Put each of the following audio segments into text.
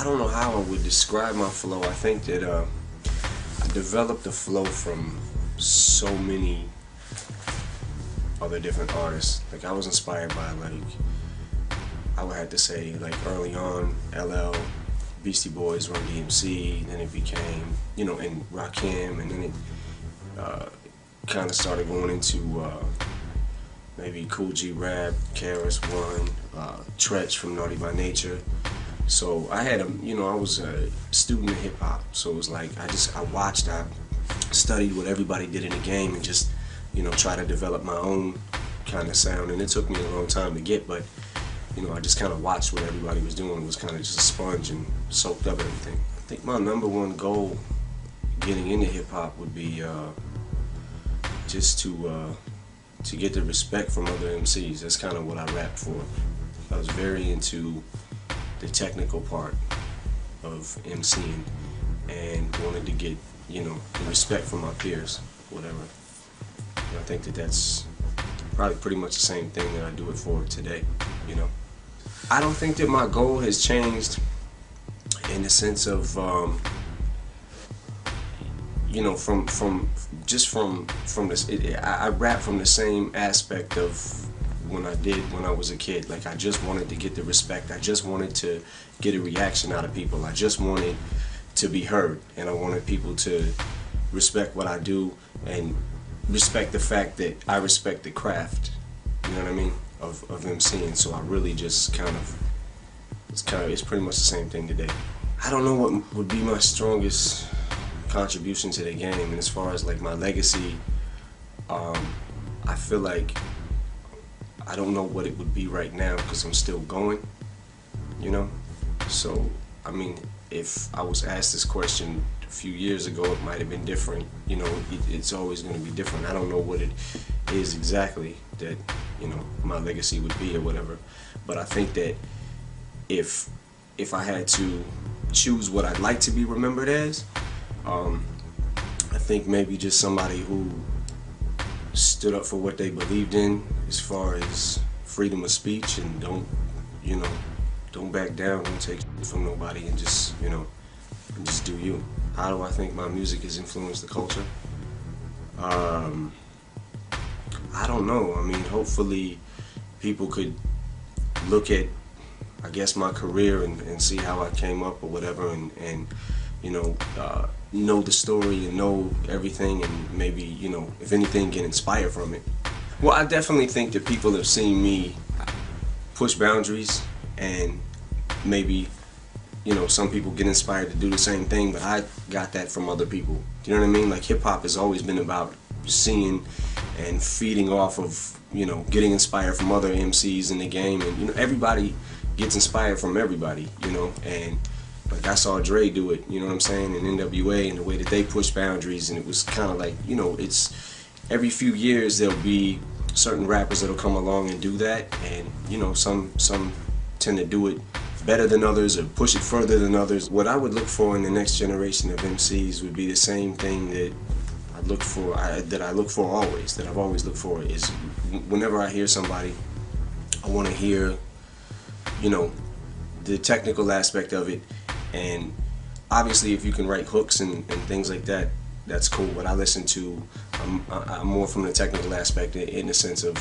I don't know how I would describe my flow. I think that I developed the flow from so many other different artists. Like I was inspired by, like, I would have to say, like, early on, LL, Beastie Boys, Run DMC, then it became, you know, and Rakim, and then it kind of started going into maybe Cool G Rap, KRS-One, Tretch from Naughty by Nature. So I had I was a student of hip hop, so it was like I watched, I studied what everybody did in the game, and just, you know, try to develop my own kind of sound. And it took me a long time to get, but, you know, I just kind of watched what everybody was doing, was kind of just a sponge and soaked up everything. I think my #1 goal getting into hip hop would be just to get the respect from other MCs. That's kind of what I rap for. I was very into the technical part of MCing and wanted to get, you know, the respect from my peers, whatever. And I think that that's probably pretty much the same thing that I do it for today, you know. I don't think that my goal has changed in the sense of, you know, from this, I rap from the same aspect of when I was a kid. Like, I just wanted to get the respect. I just wanted to get a reaction out of people. I just wanted to be heard, and I wanted people to respect what I do and respect the fact that I respect the craft, you know what I mean, of MCing. So I really just it's pretty much the same thing today. I don't know what would be my strongest contribution to the game, and as far as like my legacy, I feel like I don't know what it would be right now because I'm still going, you know. So I mean, if I was asked this question a few years ago, it might have been different, you know. It's always going to be different. I don't know what it is exactly that, you know, my legacy would be or whatever, but I think that if I had to choose what I'd like to be remembered as, I think maybe just somebody who stood up for what they believed in as far as freedom of speech, and don't back down, don't take shit from nobody, and just, you know, and just do you. How do I think my music has influenced the culture? I don't know. I mean, hopefully people could look at, I guess, my career and see how I came up or whatever, and you know the story and know everything, and maybe, you know, if anything, get inspired from it. Well, I definitely think that people have seen me push boundaries, and maybe, you know, some people get inspired to do the same thing, but I got that from other people. Do you know what I mean? Like, hip hop has always been about seeing and feeding off of, you know, getting inspired from other MCs in the game, and, you know, everybody gets inspired from everybody, you know. And like, I saw Dre do it, you know what I'm saying, and NWA, and the way that they push boundaries, and it was kind of like, you know, it's every few years there'll be certain rappers that'll come along and do that, and, you know, some tend to do it better than others or push it further than others. What I would look for in the next generation of MCs would be the same thing that I look for always, that I've always looked for, is whenever I hear somebody, I want to hear, you know, the technical aspect of it. And obviously, if you can write hooks and things like that, that's cool. But I listen to, I'm more from the technical aspect, in the sense of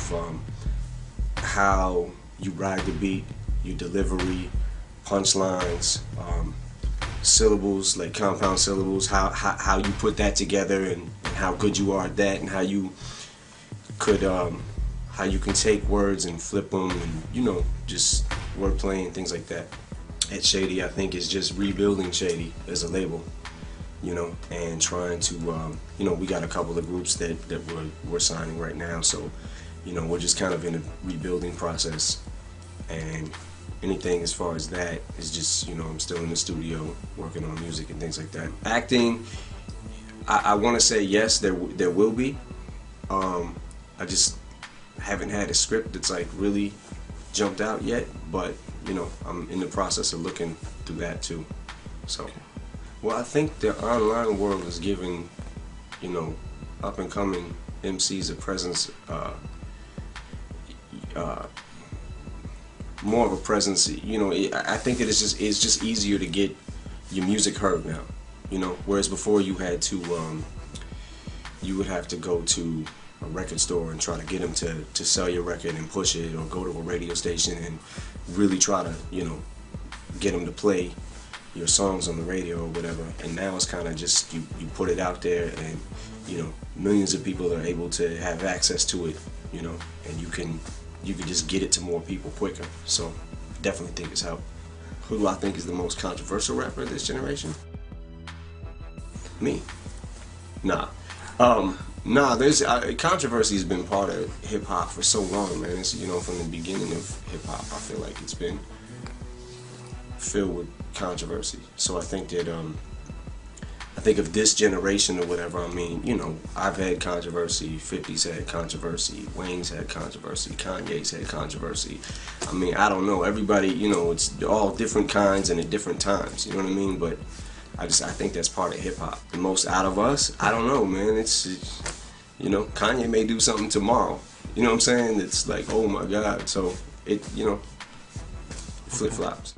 how you ride the beat, your delivery, punchlines, syllables, like compound syllables, how you put that together, and how good you are at that, and how you can take words and flip them, and, you know, just wordplay and things like that. At Shady, I think, is just rebuilding Shady as a label, you know, and trying to, you know, we got a couple of groups that we're signing right now, so, you know, we're just kind of in a rebuilding process, and anything as far as that is just, you know, I'm still in the studio working on music and things like that. Acting, I want to say yes, there will be. I just haven't had a script that's like really jumped out yet, but, you know, I'm in the process of looking through that too. So, well, I think the online world is giving, you know, up and coming MCs a presence more of a presence. You know, I think that it's just easier to get your music heard now. You know, whereas before you would have to go to a record store and try to get them to sell your record and push it, or go to a radio station and really try to, you know, get them to play your songs on the radio or whatever. And now it's kind of just you put it out there, and you know, millions of people are able to have access to it, you know, and you can just get it to more people quicker. So definitely think it's helped. Who do I think is the most controversial rapper of this generation? Me. Nah. Nah, there's controversy has been part of hip hop for so long, man. It's, you know, from the beginning of hip hop, I feel like it's been filled with controversy. So I think that I think of this generation or whatever. I mean, you know, I've had controversy. 50's had controversy. Wayne's had controversy. Kanye's had controversy. I mean, I don't know. Everybody, you know, it's all different kinds and at different times. You know what I mean? But I think that's part of hip hop. The most out of us, I don't know, man. It's, you know, Kanye may do something tomorrow. You know what I'm saying? It's like, oh my God. So it, you know, flip flops.